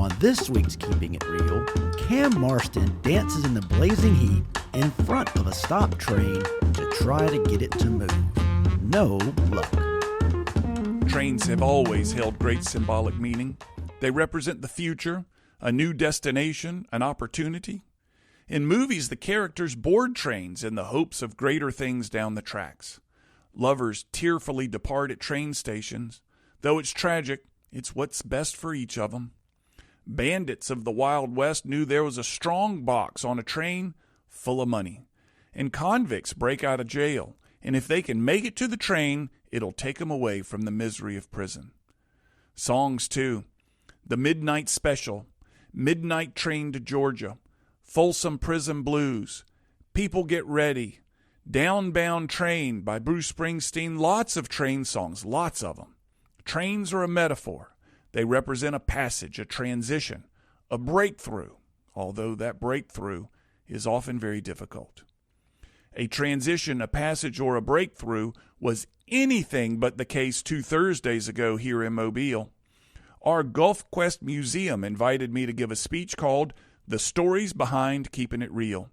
On this week's Keeping It Real, Cam Marston dances in the blazing heat in front of a stopped train to try to get it to move. No luck. Trains have always held great symbolic meaning. They represent the future, a new destination, an opportunity. In movies, the characters board trains in the hopes of greater things down the tracks. Lovers tearfully depart at train stations. Though it's tragic, it's what's best for each of them. Bandits of the Wild West knew there was a strong box on a train full of money. And convicts break out of jail, and if they can make it to the train, it'll take them away from the misery of prison. Songs, too. The Midnight Special, Midnight Train to Georgia, Folsom Prison Blues, People Get Ready, Downbound Train by Bruce Springsteen. Lots of train songs, lots of them. Trains are a metaphor. They represent a passage, a transition, a breakthrough, although that breakthrough is often very difficult. A transition, a passage, or a breakthrough was anything but the case 2 Thursdays ago here in Mobile. Our Gulf Quest Museum invited me to give a speech called The Stories Behind Keeping It Real.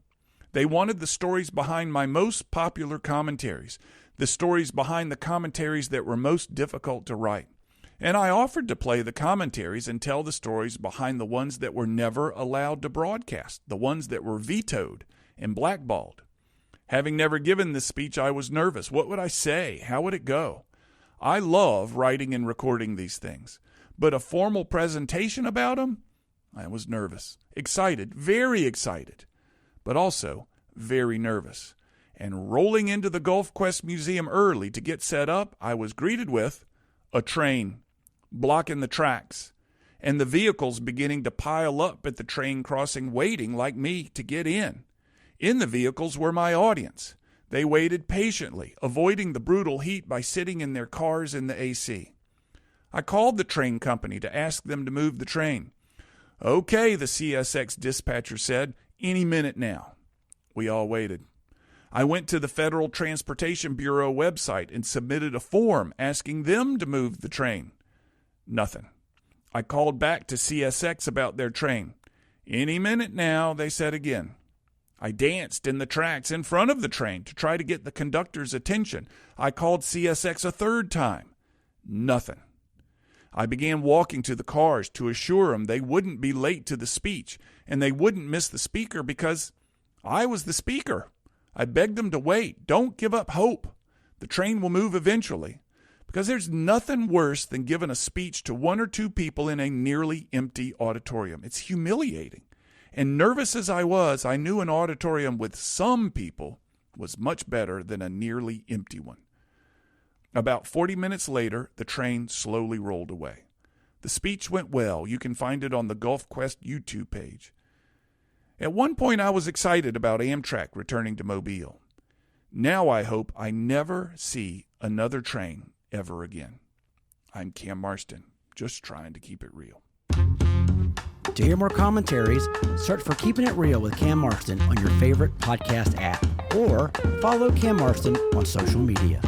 They wanted the stories behind my most popular commentaries, the stories behind the commentaries that were most difficult to write. And I offered to play the commentaries and tell the stories behind the ones that were never allowed to broadcast, the ones that were vetoed and blackballed. Having never given this speech, I was nervous. What would I say? How would it go? I love writing and recording these things, but a formal presentation about them, I was nervous, excited, very excited, but also very nervous. And rolling into the Gulf Quest Museum early to get set up, I was greeted with a train blocking the tracks, and the vehicles beginning to pile up at the train crossing, waiting like me to get in. In the vehicles were my audience. They waited patiently, avoiding the brutal heat by sitting in their cars in the AC. I called the train company to ask them to move the train. Okay, the CSX dispatcher said, any minute now. We all waited. I went to the Federal Transportation Bureau website and submitted a form asking them to move the train. Nothing. I called back to CSX about their train. Any minute now, they said again. I danced in the tracks in front of the train to try to get the conductor's attention. I called CSX a third time. Nothing. I began walking to the cars to assure them they wouldn't be late to the speech and they wouldn't miss the speaker because I was the speaker. I begged them to wait. Don't give up hope. The train will move eventually. Because there's nothing worse than giving a speech to 1 or 2 people in a nearly empty auditorium. It's humiliating. And nervous as I was, I knew an auditorium with some people was much better than a nearly empty one. About 40 minutes later, the train slowly rolled away. The speech went well. You can find it on the Gulf Quest YouTube page. At one point, I was excited about Amtrak returning to Mobile. Now I hope I never see another train ever again. I'm Cam Marston, just trying to keep it real. To hear more commentaries, search for Keeping It Real with Cam Marston on your favorite podcast app or follow Cam Marston on social media.